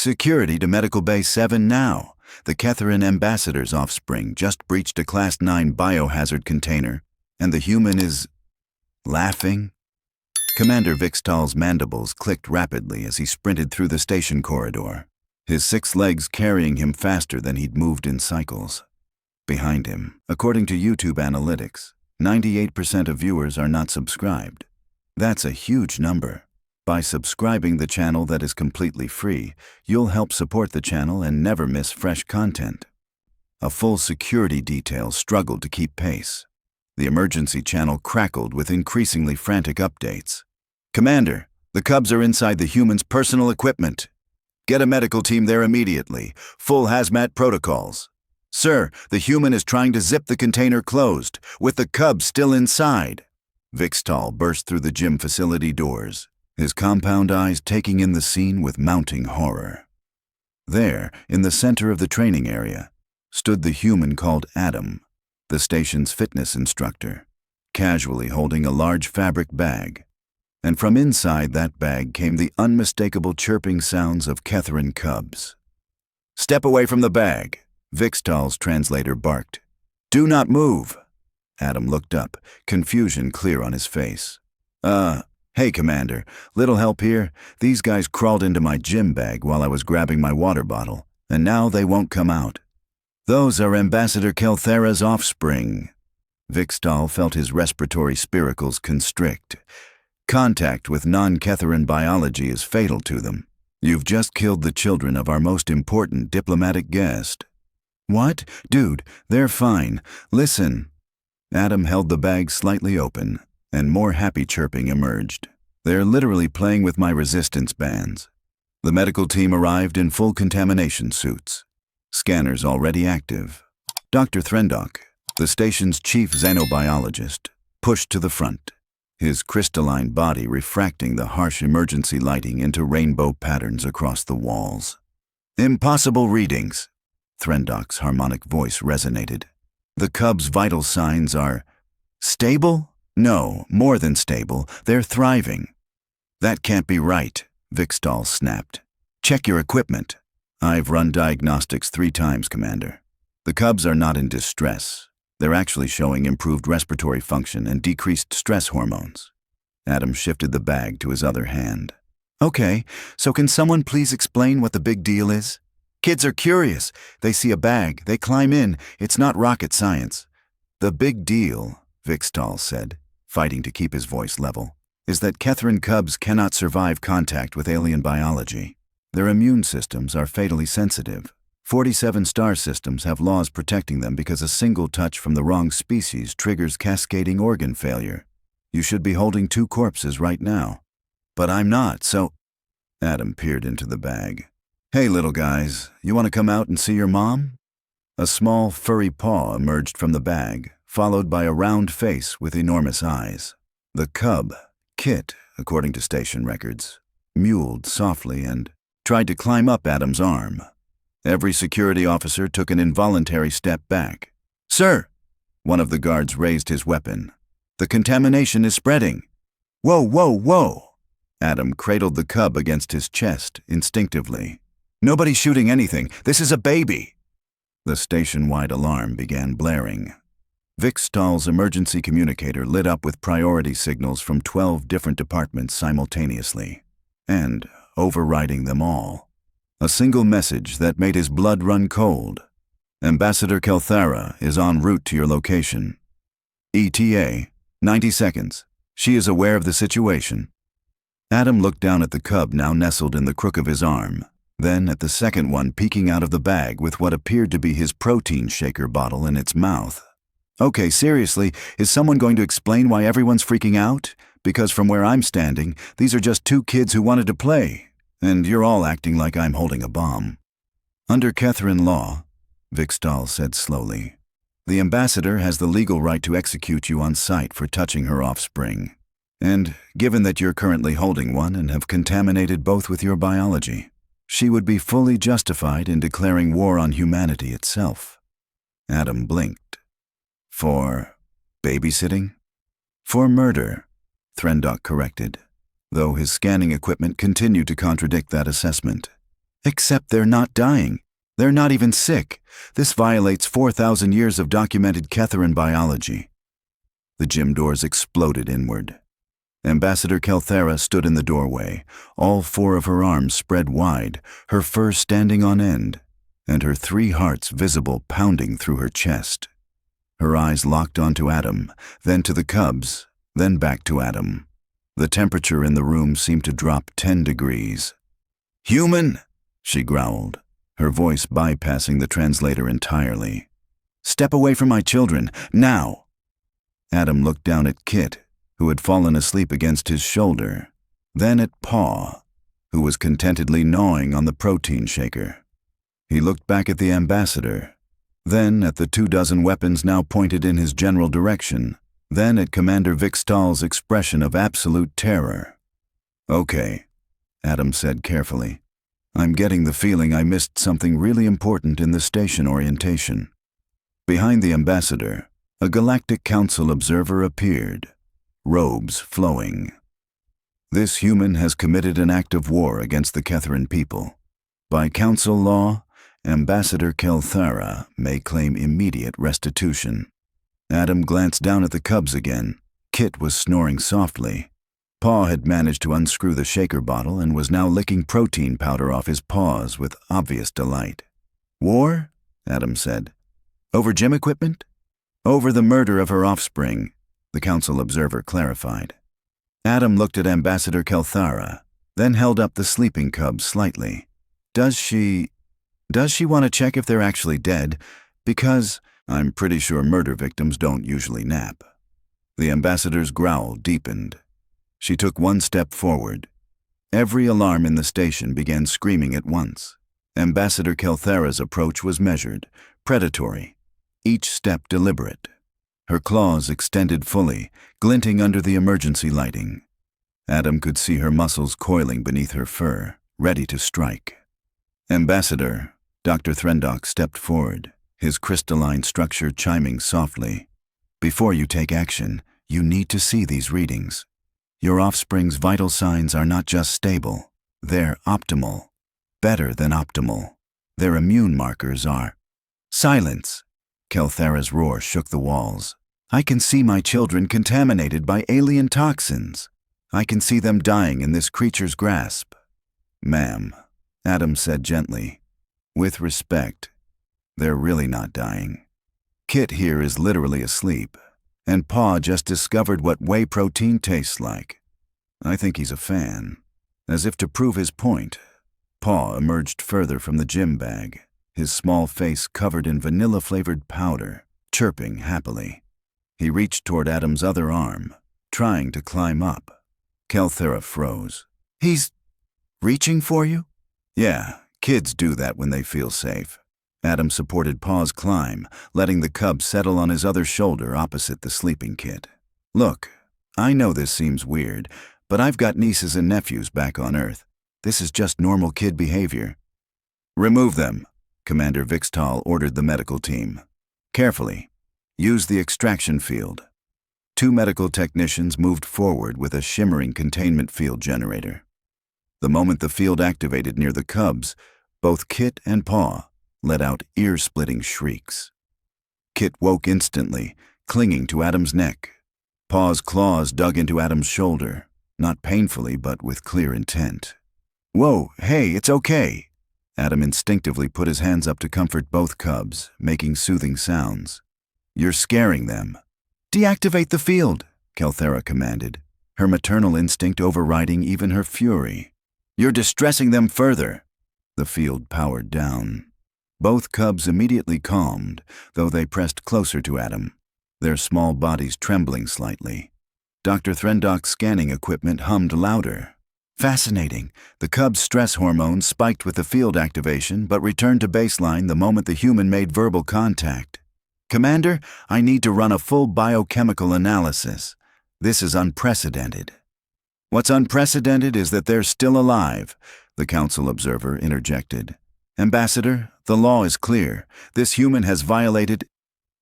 Security to Medical Bay 7 now. The Ketharin ambassador's offspring just breached a Class 9 biohazard container, and the human is laughing. Commander Vixtal's mandibles clicked rapidly as he sprinted through the station corridor, his 6 legs carrying him faster than he'd moved in cycles. Behind him, according to YouTube analytics, 98% of viewers are not subscribed. That's a huge number. By subscribing the channel that is completely free, you'll help support the channel and never miss fresh content. A full security detail struggled to keep pace. The emergency channel crackled with increasingly frantic updates. Commander, the Cubs are inside the human's personal equipment. Get a medical team there immediately. Full hazmat protocols. Sir, the human is trying to zip the container closed, with the Cubs still inside. Vixtal burst through the gym facility doors, his compound eyes taking in the scene with mounting horror. There, in the center of the training area, stood the human called Adam, the station's fitness instructor, casually holding a large fabric bag. And from inside that bag came the unmistakable chirping sounds of Ketharin cubs. "Step away from the bag," Vixtal's translator barked. "Do not move." Adam looked up, confusion clear on his face. Hey, Commander, little help here? These guys crawled into my gym bag while I was grabbing my water bottle, and now they won't come out." "Those are Ambassador Kelthera's offspring." Vixtal felt his respiratory spiracles constrict. Contact with non-Ketharin biology is fatal to them. You've just killed the children of our most important diplomatic guest. "What? Dude, they're fine. Listen." Adam held the bag slightly open, and more happy chirping emerged. "They're literally playing with my resistance bands." The medical team arrived in full contamination suits, scanners already active. Dr. Threndock, the station's chief xenobiologist, pushed to the front, his crystalline body refracting the harsh emergency lighting into rainbow patterns across the walls. "Impossible readings," Threndock's harmonic voice resonated. "The Cubs' vital signs are stable? No, more than stable. They're thriving." "That can't be right," Vixtal snapped. "Check your equipment." "I've run diagnostics 3 times, Commander. The Cubs are not in distress. They're actually showing improved respiratory function and decreased stress hormones." Adam shifted the bag to his other hand. "Okay, so can someone please explain what the big deal is? Kids are curious. They see a bag, they climb in. It's not rocket science." "The big deal," Vixtal said, fighting to keep his voice level, "is that Ketharin cubs cannot survive contact with alien biology. Their immune systems are fatally sensitive. 47 star systems have laws protecting them because a single touch from the wrong species triggers cascading organ failure. You should be holding 2 corpses right now." "But I'm not, so..." Adam peered into the bag. "Hey, little guys, you want to come out and see your mom?" A small, furry paw emerged from the bag, followed by a round face with enormous eyes. The cub, Kit, according to station records, mewled softly and tried to climb up Adam's arm. Every security officer took an involuntary step back. "Sir!" One of the guards raised his weapon. "The contamination is spreading." "Whoa, whoa, whoa!" Adam cradled the cub against his chest, instinctively. "Nobody's shooting anything. This is a baby." The station-wide alarm began blaring. Vixtal's emergency communicator lit up with priority signals from 12 different departments simultaneously, and, overriding them all, a single message that made his blood run cold. "Ambassador Kelthera is en route to your location. ETA, 90 seconds. She is aware of the situation." Adam looked down at the cub now nestled in the crook of his arm, then at the second one peeking out of the bag with what appeared to be his protein shaker bottle in its mouth. "Okay, seriously, is someone going to explain why everyone's freaking out? Because from where I'm standing, these are just 2 kids who wanted to play, and you're all acting like I'm holding a bomb." "Under Ketharin law," Vixtal said slowly, "the ambassador has the legal right to execute you on sight for touching her offspring. And given that you're currently holding one and have contaminated both with your biology, she would be fully justified in declaring war on humanity itself." Adam blinked. "For babysitting?" "For murder," Threndock corrected, though his scanning equipment continued to contradict that assessment. Except they're not dying. They're not even sick. This violates 4,000 years of documented Ketharan biology. The gym doors exploded inward. Ambassador Kelthera stood in the doorway, all 4 of her arms spread wide, her fur standing on end, and her 3 hearts visible pounding through her chest. Her eyes locked onto Adam, then to the cubs, then back to Adam. The temperature in the room seemed to drop 10 degrees. "Human," she growled, her voice bypassing the translator entirely. "Step away from my children, now!" Adam looked down at Kit, who had fallen asleep against his shoulder, then at Paw, who was contentedly gnawing on the protein shaker. He looked back at the ambassador, then at the 24 weapons now pointed in his general direction, then at Commander Vixtal's expression of absolute terror. "Okay," Adam said carefully. "I'm getting the feeling I missed something really important in the station orientation." Behind the ambassador, a Galactic Council observer appeared, robes flowing. "This human has committed an act of war against the Ketharan people. By council law, Ambassador Kelthera may claim immediate restitution." Adam glanced down at the cubs again. Kit was snoring softly. Paw had managed to unscrew the shaker bottle and was now licking protein powder off his paws with obvious delight. "War?" Adam said. "Over gym equipment?" "Over the murder of her offspring," the council observer clarified. Adam looked at Ambassador Kelthera, then held up the sleeping cubs slightly. Does she want to check if they're actually dead? Because I'm pretty sure murder victims don't usually nap." The ambassador's growl deepened. She took 1 step forward. Every alarm in the station began screaming at once. Ambassador Kelthera's approach was measured, predatory, each step deliberate. Her claws extended fully, glinting under the emergency lighting. Adam could see her muscles coiling beneath her fur, ready to strike. "Ambassador," Dr. Threndock stepped forward, his crystalline structure chiming softly. "Before you take action, you need to see these readings. Your offspring's vital signs are not just stable, they're optimal. Better than optimal. Their immune markers are—" "Silence!" Kelthera's roar shook the walls. "I can see my children contaminated by alien toxins. I can see them dying in this creature's grasp." "Ma'am," Adam said gently, "with respect, they're really not dying. Kit here is literally asleep, and Pa just discovered what whey protein tastes like. I think he's a fan." As if to prove his point, Pa emerged further from the gym bag, his small face covered in vanilla-flavored powder, chirping happily. He reached toward Adam's other arm, trying to climb up. Kelthera froze. "He's reaching for you?" "Yeah, kids do that when they feel safe." Adam supported Pa's climb, letting the cub settle on his other shoulder opposite the sleeping kid. "Look, I know this seems weird, but I've got nieces and nephews back on Earth. This is just normal kid behavior." "Remove them," Commander Vixtal ordered the medical team. "Carefully. Use the extraction field." 2 medical technicians moved forward with a shimmering containment field generator. The moment the field activated near the cubs, both Kit and Paw let out ear-splitting shrieks. Kit woke instantly, clinging to Adam's neck. Paw's claws dug into Adam's shoulder, not painfully but with clear intent. "Whoa, hey, it's okay." Adam instinctively put his hands up to comfort both cubs, making soothing sounds. "You're scaring them." "Deactivate the field," Kelthera commanded, her maternal instinct overriding even her fury. "You're distressing them further." The field powered down. Both cubs immediately calmed, though they pressed closer to Adam, their small bodies trembling slightly. Dr. Threndock's scanning equipment hummed louder. Fascinating. The cub's stress hormones spiked with the field activation but returned to baseline the moment the human made verbal contact. "Commander, I need to run a full biochemical analysis. This is unprecedented." "What's unprecedented is that they're still alive," the council observer interjected. "Ambassador, the law is clear. This human has violated—"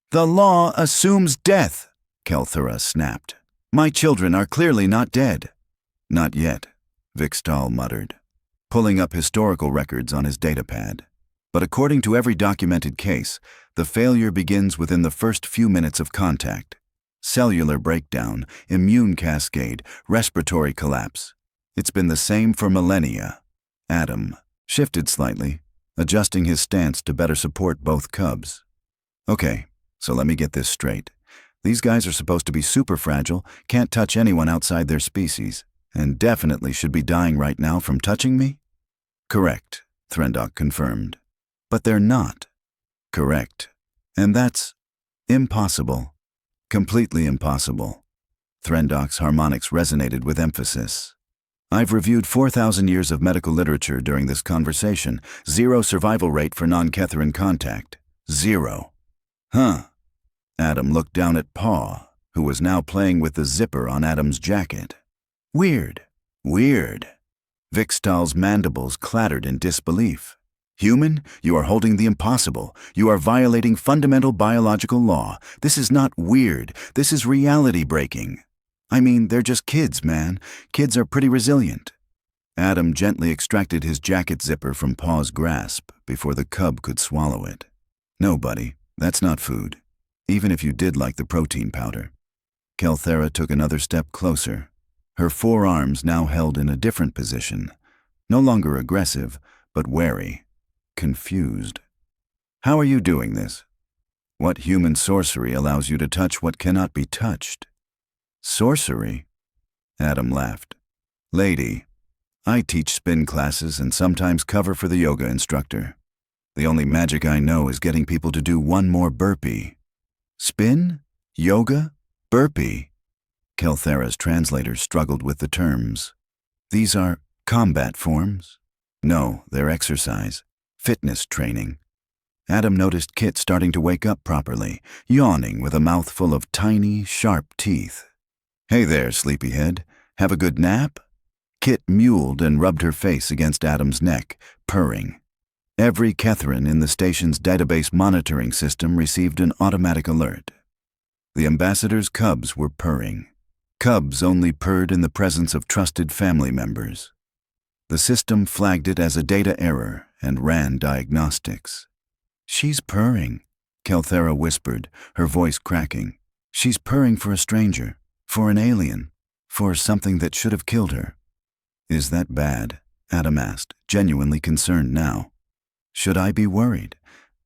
"The law assumes death," Kelthera snapped. "My children are clearly not dead." "Not yet," Vixtal muttered. pulling up historical records on his datapad. But according to every documented case, the failure begins within the first few minutes of contact. Cellular breakdown, immune cascade, respiratory collapse. It's been the same for millennia. Adam shifted slightly, adjusting his stance to better support both cubs. Okay, so let me get this straight. These guys are supposed to be super fragile, can't touch anyone outside their species, and definitely should be dying right now from touching me? Correct, Threndok confirmed. But they're not. Correct. And that's impossible. Completely impossible. Threndok's harmonics resonated with emphasis. I've reviewed 4,000 years of medical literature during this conversation. 0 survival rate for non-Ketharan contact. 0. Huh. Adam looked down at Paw, who was now playing with the zipper on Adam's jacket. Weird. Weird. Vikstaal's mandibles clattered in disbelief. Human, you are holding the impossible. You are violating fundamental biological law. This is not weird. This is reality breaking. I mean, they're just kids, man. Kids are pretty resilient. Adam gently extracted his jacket zipper from Paw's grasp before the cub could swallow it. No, buddy, that's not food. Even if you did like the protein powder. Kelthera took another step closer. Her forearms now held in a different position. No longer aggressive, but wary. Confused. How are you doing this? What human sorcery allows you to touch what cannot be touched? Sorcery? Adam laughed. Lady, I teach spin classes and sometimes cover for the yoga instructor. The only magic I know is getting people to do one more burpee. Spin? Yoga? Burpee? Kelthera's translator struggled with the terms. These are combat forms? No, they're exercise. Fitness training. Adam noticed Kit starting to wake up properly, yawning with a mouthful of tiny, sharp teeth. Hey there, sleepyhead. Have a good nap? Kit mewled and rubbed her face against Adam's neck, purring. Every Ketharan in the station's database monitoring system received an automatic alert. The ambassador's cubs were purring. Cubs only purred in the presence of trusted family members. The system flagged it as a data error and ran diagnostics. She's purring, Kelthera whispered, her voice cracking. She's purring for a stranger, for an alien, for something that should have killed her. Is that bad? Adam asked, genuinely concerned now. Should I be worried?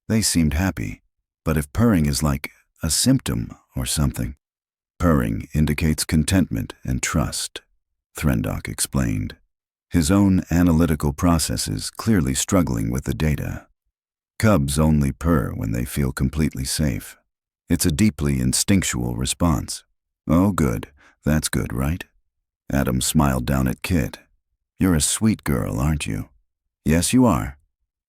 They seemed happy. But if purring is like a symptom or something. Purring indicates contentment and trust, Threndok explained, his own analytical processes clearly struggling with the data. Cubs only purr when they feel completely safe. It's a deeply instinctual response. Oh, good. That's good, right? Adam smiled down at Kit. You're a sweet girl, aren't you? Yes, you are.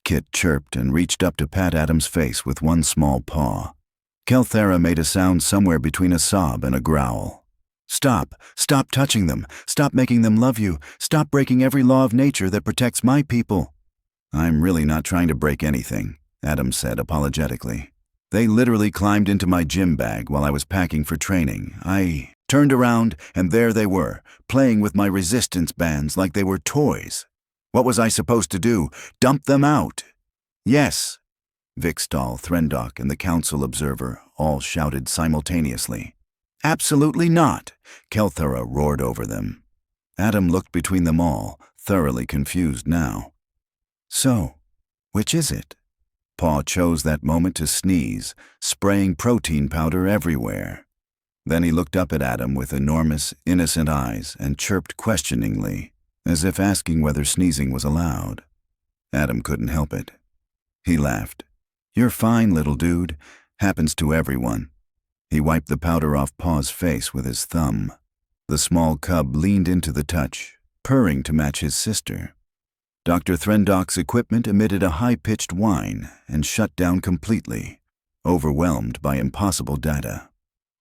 Kit chirped and reached up to pat Adam's face with one small paw. Kelthera made a sound somewhere between a sob and a growl. Stop. Stop touching them. Stop making them love you. Stop breaking every law of nature that protects my people. I'm really not trying to break anything, Adam said apologetically. They literally climbed into my gym bag while I was packing for training. I turned around, and there they were, playing with my resistance bands like they were toys. What was I supposed to do? Dump them out? Yes. Vikstaal, Threndok, and the council observer all shouted simultaneously. Absolutely not, Kelthera roared over them. Adam looked between them all, thoroughly confused now. So, which is it? Paw chose that moment to sneeze, spraying protein powder everywhere. Then he looked up at Adam with enormous, innocent eyes and chirped questioningly, as if asking whether sneezing was allowed. Adam couldn't help it. He laughed. You're fine, little dude. Happens to everyone. He wiped the powder off Paw's face with his thumb. The small cub leaned into the touch, purring to match his sister. Dr. Threndok's equipment emitted a high-pitched whine and shut down completely, overwhelmed by impossible data.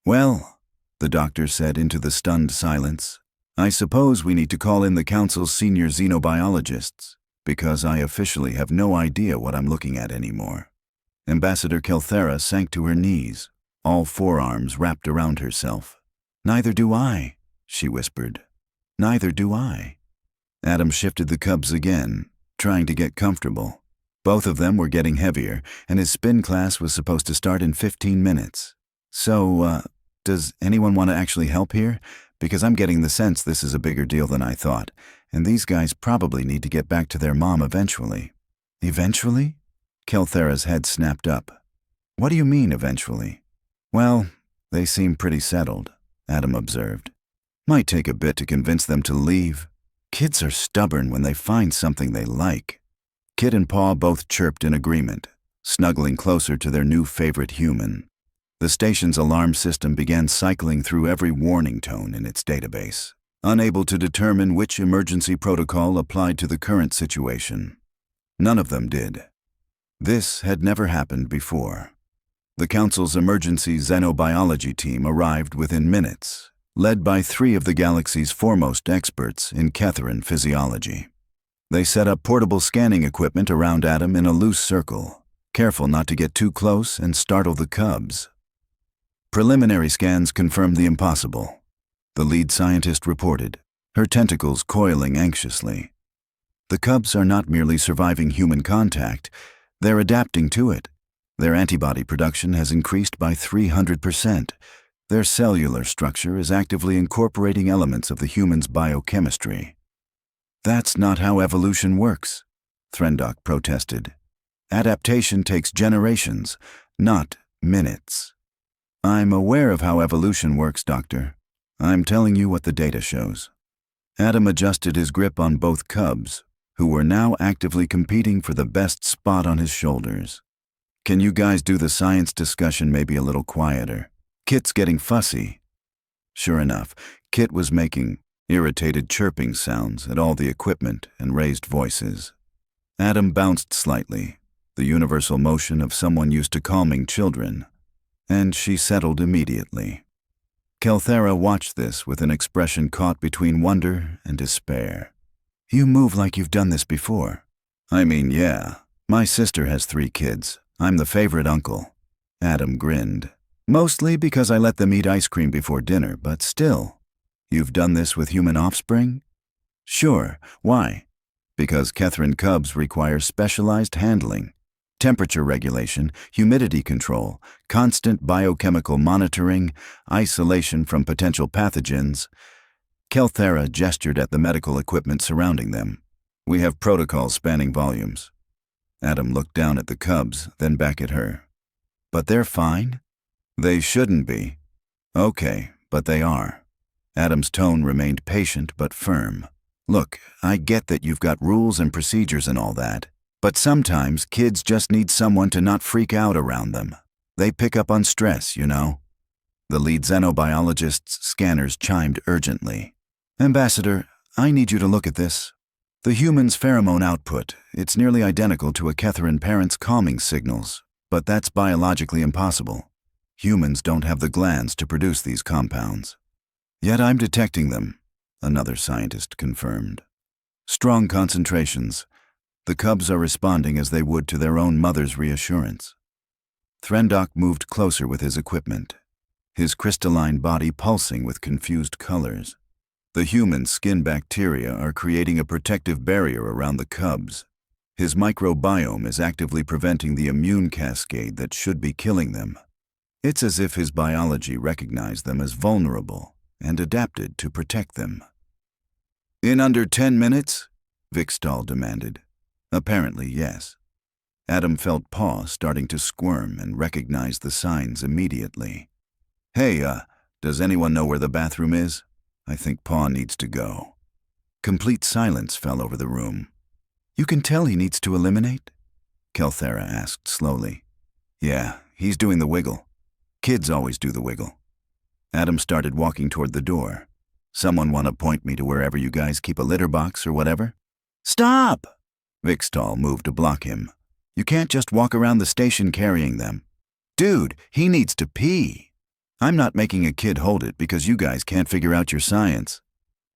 Well, the doctor said into the stunned silence, I suppose we need to call in the council's senior xenobiologists, because I officially have no idea what I'm looking at anymore. Ambassador Kelthera sank to her knees, all forearms wrapped around herself. Neither do I, she whispered. Neither do I. Adam shifted the cubs again, trying to get comfortable. Both of them were getting heavier, and his spin class was supposed to start in 15 minutes. So, does anyone want to actually help here? Because I'm getting the sense this is a bigger deal than I thought, and these guys probably need to get back to their mom eventually. Eventually? Kelthera's head snapped up. What do you mean, eventually? Well, they seem pretty settled, Adam observed. Might take a bit to convince them to leave. Kids are stubborn when they find something they like. Kit and Paw both chirped in agreement, snuggling closer to their new favorite human. The station's alarm system began cycling through every warning tone in its database, unable to determine which emergency protocol applied to the current situation. None of them did. This had never happened before. The Council's emergency xenobiology team arrived within minutes, led by 3 of the galaxy's foremost experts in Ketharan physiology. They set up portable scanning equipment around Adam in a loose circle, careful not to get too close and startle the cubs. Preliminary scans confirmed the impossible, the lead scientist reported, her tentacles coiling anxiously. The cubs are not merely surviving human contact, they're adapting to it. Their antibody production has increased by 300%. Their cellular structure is actively incorporating elements of the human's biochemistry. That's not how evolution works, Threndok protested. Adaptation takes generations, not minutes. I'm aware of how evolution works, Doctor. I'm telling you what the data shows. Adam adjusted his grip on both cubs, who were now actively competing for the best spot on his shoulders. Can you guys do the science discussion maybe a little quieter? Kit's getting fussy. Sure enough, Kit was making irritated chirping sounds at all the equipment and raised voices. Adam bounced slightly, the universal motion of someone used to calming children, and she settled immediately. Kelthera watched this with an expression caught between wonder and despair. You move like you've done this before. I mean, yeah. My sister has 3 kids. I'm the favorite uncle. Adam grinned. Mostly because I let them eat ice cream before dinner, but still. You've done this with human offspring? Sure. Why? Because Ketharan cubs require specialized handling, temperature regulation, humidity control, constant biochemical monitoring, isolation from potential pathogens. Kelthera gestured at the medical equipment surrounding them. We have protocols spanning volumes. Adam looked down at the cubs, then back at her. But they're fine? They shouldn't be. Okay, but they are. Adam's tone remained patient but firm. Look, I get that you've got rules and procedures and all that, but sometimes kids just need someone to not freak out around them. They pick up on stress, you know. The lead xenobiologist's scanners chimed urgently. Ambassador, I need you to look at this. The human's pheromone output, it's nearly identical to a Ketharan parent's calming signals, but that's biologically impossible. Humans don't have the glands to produce these compounds. Yet I'm detecting them, another scientist confirmed. Strong concentrations. The cubs are responding as they would to their own mother's reassurance. Threndok moved closer with his equipment, his crystalline body pulsing with confused colors. The human skin bacteria are creating a protective barrier around the cubs. His microbiome is actively preventing the immune cascade that should be killing them. It's as if his biology recognized them as vulnerable and adapted to protect them. In under 10 minutes? Vikstall demanded. Apparently, yes. Adam felt Paw starting to squirm and recognized the signs immediately. Hey, does anyone know where the bathroom is? I think Paw needs to go. Complete silence fell over the room. You can tell he needs to eliminate? Kelthera asked slowly. Yeah, he's doing the wiggle. Kids always do the wiggle. Adam started walking toward the door. Someone want to point me to wherever you guys keep a litter box or whatever? Stop! Vikstall moved to block him. You can't just walk around the station carrying them. Dude, he needs to pee. I'm not making a kid hold it because you guys can't figure out your science.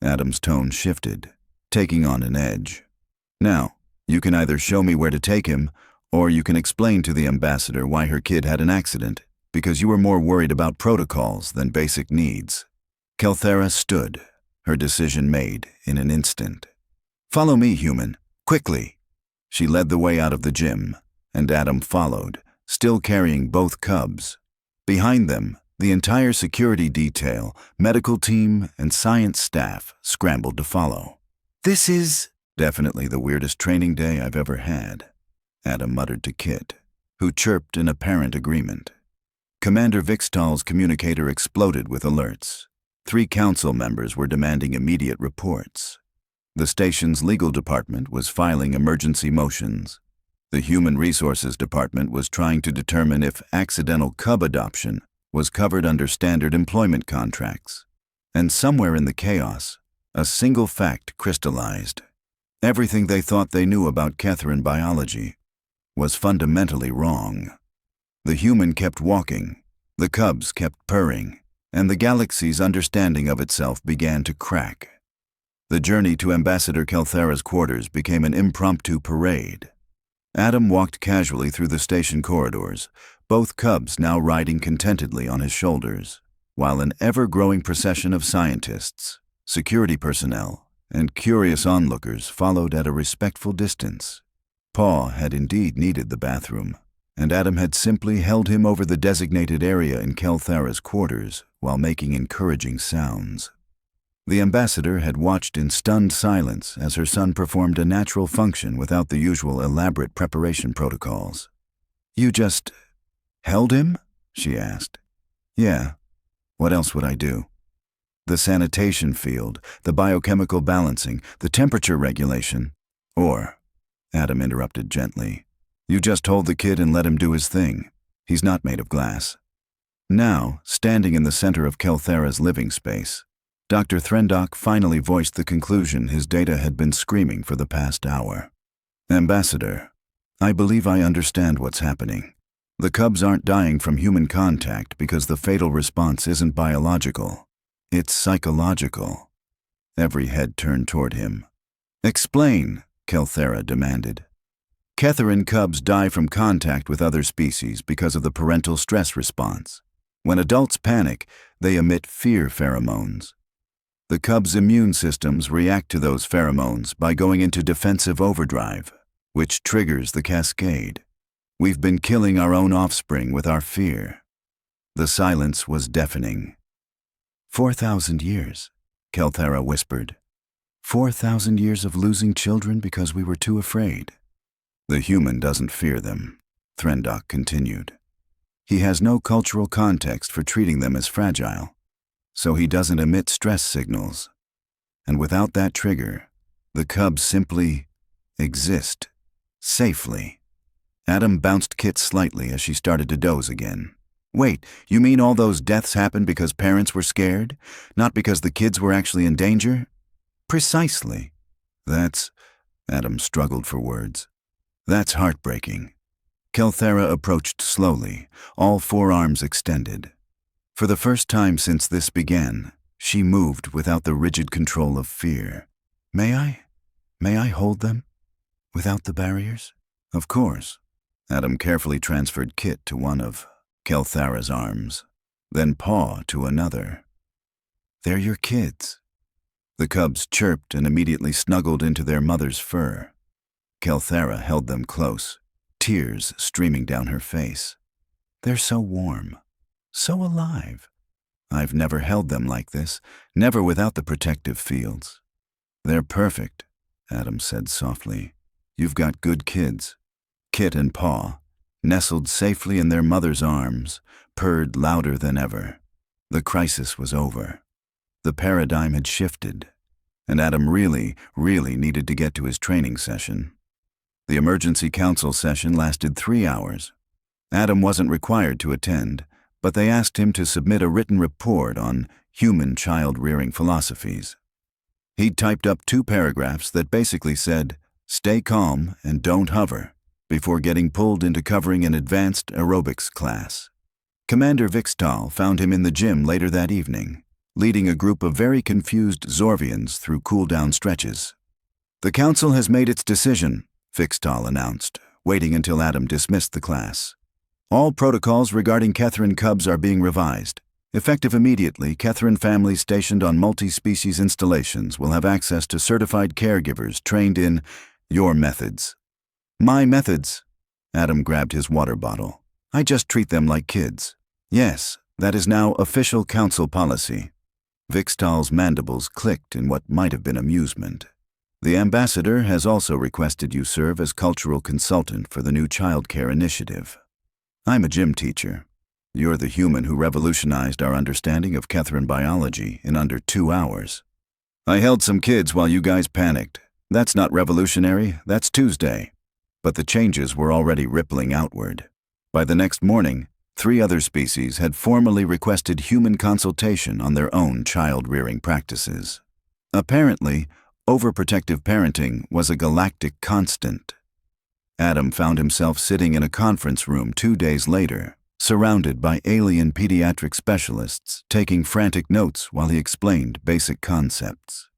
Adam's tone shifted, taking on an edge. Now, you can either show me where to take him, or you can explain to the ambassador why her kid had an accident, because you were more worried about protocols than basic needs. Kelthera stood, her decision made in an instant. Follow me, human, quickly. She led the way out of the gym, and Adam followed, still carrying both cubs. Behind them, the entire security detail, medical team, and science staff scrambled to follow. This is definitely the weirdest training day I've ever had, Adam muttered to Kit, who chirped in apparent agreement. Commander Vixtal's communicator exploded with alerts. 3 council members were demanding immediate reports. The station's legal department was filing emergency motions. The Human Resources Department was trying to determine if accidental cub adoption was covered under standard employment contracts. And somewhere in the chaos, a single fact crystallized. Everything they thought they knew about Catherine biology was fundamentally wrong. The human kept walking, the cubs kept purring, and the galaxy's understanding of itself began to crack. The journey to Ambassador Kelthera's quarters became an impromptu parade. Adam walked casually through the station corridors, both cubs now riding contentedly on his shoulders, while an ever-growing procession of scientists, security personnel, and curious onlookers followed at a respectful distance. Paw had indeed needed the bathroom, and Adam had simply held him over the designated area in Kelthera's quarters while making encouraging sounds. The ambassador had watched in stunned silence as her son performed a natural function without the usual elaborate preparation protocols. "You just held him?" she asked. "Yeah. What else would I do?" "The sanitation field, the biochemical balancing, the temperature regulation." "Or," Adam interrupted gently, "you just hold the kid and let him do his thing. He's not made of glass." Now, standing in the center of Kelthera's living space, Dr. Threndock finally voiced the conclusion his data had been screaming for the past hour. "Ambassador, I believe I understand what's happening. The cubs aren't dying from human contact because the fatal response isn't biological. It's psychological." Every head turned toward him. "Explain," Kelthera demanded. "Catherine cubs die from contact with other species because of the parental stress response. When adults panic, they emit fear pheromones. The cubs' immune systems react to those pheromones by going into defensive overdrive, which triggers the cascade. We've been killing our own offspring with our fear." The silence was deafening. 4,000 years, Kelthera whispered. 4,000 years of losing children because we were too afraid. "The human doesn't fear them," Threndock continued. "He has no cultural context for treating them as fragile, so he doesn't emit stress signals. And without that trigger, the cubs simply exist, safely." Adam bounced Kit slightly as she started to doze again. "Wait, you mean all those deaths happened because parents were scared? Not because the kids were actually in danger?" "Precisely." Adam struggled for words. "That's heartbreaking." Kelthera approached slowly, all 4 arms extended. For the first time since this began, she moved without the rigid control of fear. May I hold them? Without the barriers?" "Of course." Adam carefully transferred Kit to one of Kelthera's arms, then Paw to another. "They're your kids." The cubs chirped and immediately snuggled into their mother's fur. Kelthera held them close, tears streaming down her face. "They're so warm, so alive. I've never held them like this, never without the protective fields." "They're perfect," Adam said softly. "You've got good kids." Kit and Paw, nestled safely in their mother's arms, purred louder than ever. The crisis was over. The paradigm had shifted, and Adam really needed to get to his training session. The emergency council session lasted 3 hours. Adam wasn't required to attend, but they asked him to submit a written report on human child-rearing philosophies. He'd typed up 2 paragraphs that basically said, "Stay calm and don't hover," before getting pulled into covering an advanced aerobics class. Commander Vixtal found him in the gym later that evening, leading a group of very confused Zorvians through cool-down stretches. "The council has made its decision," Vixtal announced, waiting until Adam dismissed the class. "All protocols regarding Catherine cubs are being revised. Effective immediately, Catherine families stationed on multi-species installations will have access to certified caregivers trained in your methods. My methods. Adam grabbed his water bottle. I just treat them like kids. Yes, that is now official council policy. Vixtal's mandibles clicked in what might have been amusement. The ambassador has also requested you serve as cultural consultant for the new childcare initiative. I'm a gym teacher. You're the human who revolutionized our understanding of Catherine biology in under 2 hours. I held some kids while you guys panicked. That's not revolutionary, that's Tuesday. But the changes were already rippling outward. By the next morning, 3 other species had formally requested human consultation on their own child-rearing practices. Apparently, overprotective parenting was a galactic constant. Adam found himself sitting in a conference room 2 days later, surrounded by alien pediatric specialists taking frantic notes while he explained basic concepts.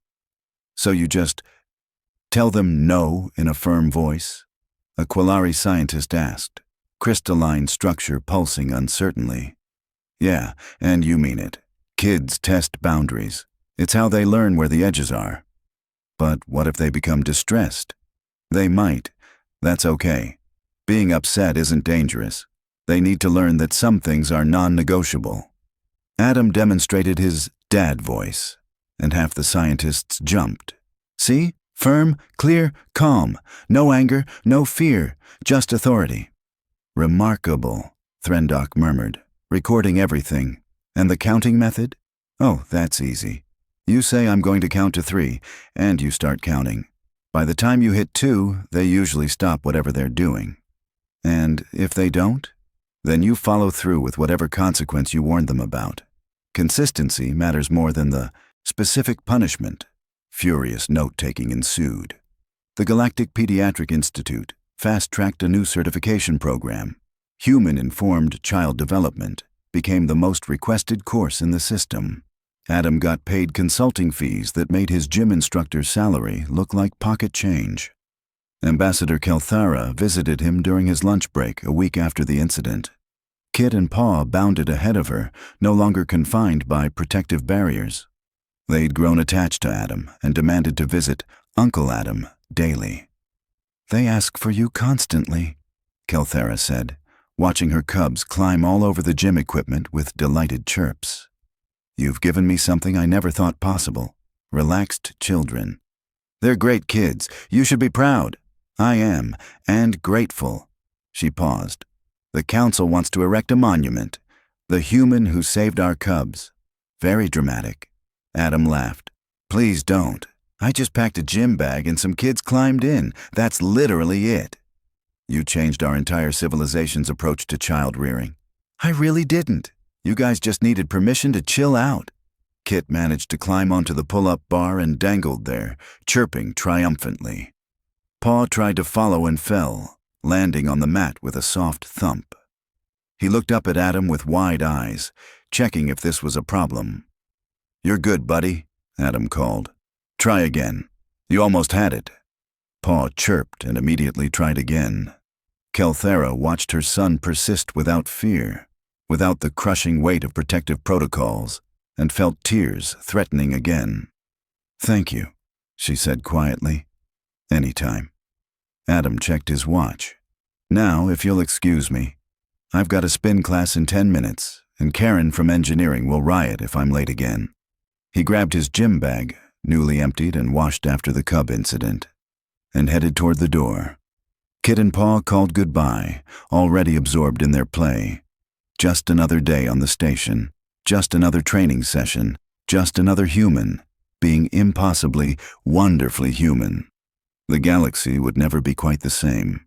So you just tell them no in a firm voice? A Quillari scientist asked, crystalline structure pulsing uncertainly. Yeah, and you mean it. Kids test boundaries. It's how they learn where the edges are. But what if they become distressed? They might. That's okay. Being upset isn't dangerous. They need to learn that some things are non-negotiable. Adam demonstrated his dad voice, and half the scientists jumped. See? Firm, clear, calm. No anger, no fear, just authority. Remarkable, Threndok murmured, recording everything. And the counting method? Oh, that's easy. You say I'm going to count to 3, and you start counting. By the time you hit 2, they usually stop whatever they're doing. And if they don't? Then you follow through with whatever consequence you warned them about. Consistency matters more than the specific punishment. Furious note-taking ensued. The Galactic Pediatric Institute fast-tracked a new certification program. Human-informed child development became the most requested course in the system. Adam got paid consulting fees that made his gym instructor's salary look like pocket change. Ambassador Kelthara visited him during his lunch break a week after the incident. Kit and Paw bounded ahead of her, no longer confined by protective barriers. They'd grown attached to Adam and demanded to visit Uncle Adam daily. They ask for you constantly, Kelthara said, watching her cubs climb all over the gym equipment with delighted chirps. You've given me something I never thought possible. Relaxed children. They're great kids. You should be proud. I am, and grateful. She paused. The council wants to erect a monument. The human who saved our cubs. Very dramatic. Adam laughed. Please don't. I just packed a gym bag and some kids climbed in. That's literally it. You changed our entire civilization's approach to child rearing. I really didn't. You guys just needed permission to chill out. Kit managed to climb onto the pull-up bar and dangled there, chirping triumphantly. Paw tried to follow and fell, landing on the mat with a soft thump. He looked up at Adam with wide eyes, checking if this was a problem. You're good, buddy, Adam called. Try again. You almost had it. Paw chirped and immediately tried again. Kelthara watched her son persist without fear, without the crushing weight of protective protocols, and felt tears threatening again. Thank you, she said quietly. Anytime. Adam checked his watch. Now, if you'll excuse me, I've got a spin class in 10 minutes, and Karen from engineering will riot if I'm late again. He grabbed his gym bag, newly emptied and washed after the cub incident, and headed toward the door. Kit and Paw called goodbye, already absorbed in their play. Just another day on the station, just another training session, just another human, being impossibly, wonderfully human. The galaxy would never be quite the same.